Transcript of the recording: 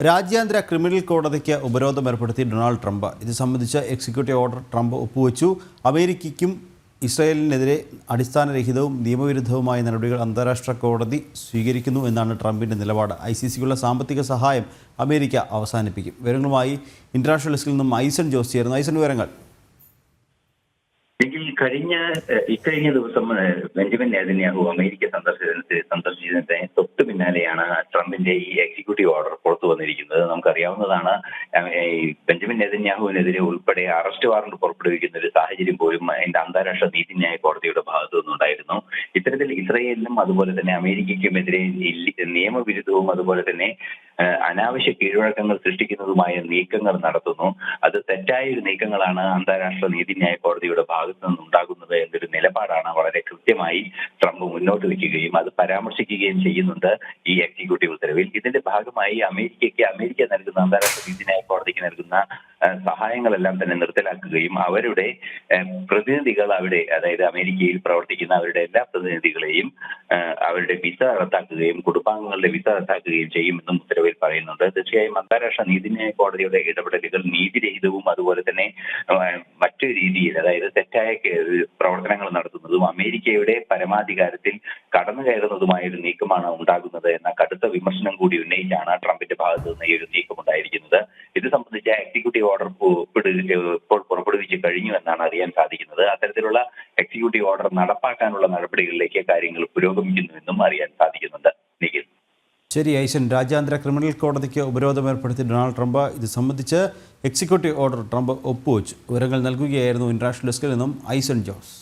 രാജ്യാന്തര ക്രിമിനൽ കോടതിക്ക് ഉപരോധം ഏർപ്പെടുത്തി ഡൊണാൾഡ് ട്രംപ്. ഇത് സംബന്ധിച്ച് എക്സിക്യൂട്ടീവ് ഓർഡർ ട്രംപ് ഒപ്പുവെച്ചു. അമേരിക്കയ്ക്കും ഇസ്രായേലിനെതിരെ അടിസ്ഥാനരഹിതവും നിയമവിരുദ്ധവുമായ നടപടികൾ അന്താരാഷ്ട്ര കോടതി സ്വീകരിക്കുന്നു എന്നാണ് ട്രംപിൻ്റെ നിലപാട്. ICCക്കുള്ള സാമ്പത്തിക സഹായം അമേരിക്ക അവസാനിപ്പിക്കും. വിവരങ്ങളുമായി ഇന്റർനാഷണൽ ഡെസ്കിൽ നിന്നും ഐസൺ ജോസ് ചേരുന്നു. ഐസൺ, വിവരങ്ങൾ. ഇക്കഴിഞ്ഞ ദിവസം ബെഞ്ചമിൻ നെതന്യാഹു അമേരിക്ക സന്ദർശിച്ചതിന് തൊട്ടു പിന്നാലെയാണ് ട്രംപിന്റെ ഈ എക്സിക്യൂട്ടീവ് ഓർഡർ പുറത്തു വന്നിരിക്കുന്നത്. നമുക്കറിയാവുന്നതാണ്, ബെഞ്ചമിൻ നെതന്യാഹുവിനെതിരെ ഉൾപ്പെടെ അറസ്റ്റ് വാറന്റ് പുറപ്പെടുവിക്കുന്ന ഒരു സാഹചര്യം പോലും അതിന്റെ അന്താരാഷ്ട്ര നീതിന്യായ കോടതിയുടെ ഭാഗത്തു നിന്നുണ്ടായിരുന്നു. ഇത്തരത്തിൽ ഇസ്രായേലിനും അതുപോലെ തന്നെ അമേരിക്കയ്ക്കുമെതിരെ നിയമവിരുദ്ധവും അതുപോലെ തന്നെ അനാവശ്യ കീഴ്വഴക്കങ്ങൾ സൃഷ്ടിക്കുന്നതുമായ നീക്കങ്ങൾ നടത്തുന്നു. അത് തെറ്റായ ഒരു നീക്കങ്ങളാണ് അന്താരാഷ്ട്ര നീതിന്യായ കോടതിയുടെ ഭാഗത്തു നിന്നുണ്ടാകുന്നത് എന്നൊരു നിലപാടാണ് വളരെ കൃത്യമായി ട്രംപ് മുന്നോട്ട് വയ്ക്കുകയും അത് പരാമർശിക്കുകയും ചെയ്യുന്നുണ്ട് ഈ എക്സിക്യൂട്ടീവ് ഉത്തരവിൽ. ഇതിന്റെ ഭാഗമായി അമേരിക്ക നൽകുന്ന അന്താരാഷ്ട്ര നീതിന്യായ കോടതിക്ക് നൽകുന്ന സഹായങ്ങളെല്ലാം തന്നെ നിർത്തലാക്കുകയും അവരുടെ പ്രതിനിധികൾ അവിടെ, അതായത് അമേരിക്കയിൽ പ്രവർത്തിക്കുന്ന അവരുടെ എല്ലാ പ്രതിനിധികളെയും അവരുടെ വിസ റദ്ദാക്കുകയും കുടുംബാംഗങ്ങളുടെ വിസ റദ്ദാക്കുകയും ചെയ്യുമെന്നും ഉത്തരവിൽ പറയുന്നുണ്ട്. തീർച്ചയായും അന്താരാഷ്ട്ര നീതിന്യായ കോടതിയുടെ ഇടപെടലുകൾ നീതിരഹിതവും അതുപോലെ തന്നെ മറ്റു രീതിയിൽ, അതായത് തെറ്റായ പ്രവർത്തനങ്ങൾ നടത്തുന്നതും അമേരിക്കയുടെ പരമാധികാരത്തിൽ കടന്നു കയറുന്നതുമായ ഒരു നീക്കമാണ് ഉണ്ടാകുന്നത് എന്ന കടുത്ത വിമർശനം കൂടി ഉന്നയിച്ചാണ് ട്രംപിന്റെ ഭാഗത്തു നിന്ന് ഈ ഒരു നീക്കം ഉണ്ടായിരിക്കുന്നത്. ഇത് സംബന്ധിച്ച എക്സിക്യൂട്ടീവ് ഓർഡർ ഇപ്പോൾ പുറപ്പെടുവിച്ച് കഴിഞ്ഞു എന്നാണ് അറിയാൻ സാധിക്കുന്നത്. അത്തരത്തിലുള്ള എക്സിക്യൂട്ടീവ് ഓർഡർ നടപ്പാക്കാനുള്ള നടപടികളിലേക്ക് കാര്യങ്ങൾ പുരോഗമിക്കുന്നുവെന്നും അറിയാൻ സാധിക്കുന്നുണ്ട്. നിഖിൽ. ശരി ഐസൻ, രാജ്യാന്തര ക്രിമിനൽ കോടതിക്ക് ഉപരോധം ഏർപ്പെടുത്തി ഡൊണാൾഡ് ട്രംപ്. ഇത് സംബന്ധിച്ച് എക്സിക്യൂട്ടീവ് ഓർഡർ ട്രംപ് ഒപ്പുവെച്ചു. വിവരങ്ങൾ നൽകുകയായിരുന്നു ഇന്റർനാഷണൽ ഡെസ്കിൽ നിന്നും ഐസൺ ജോസ്.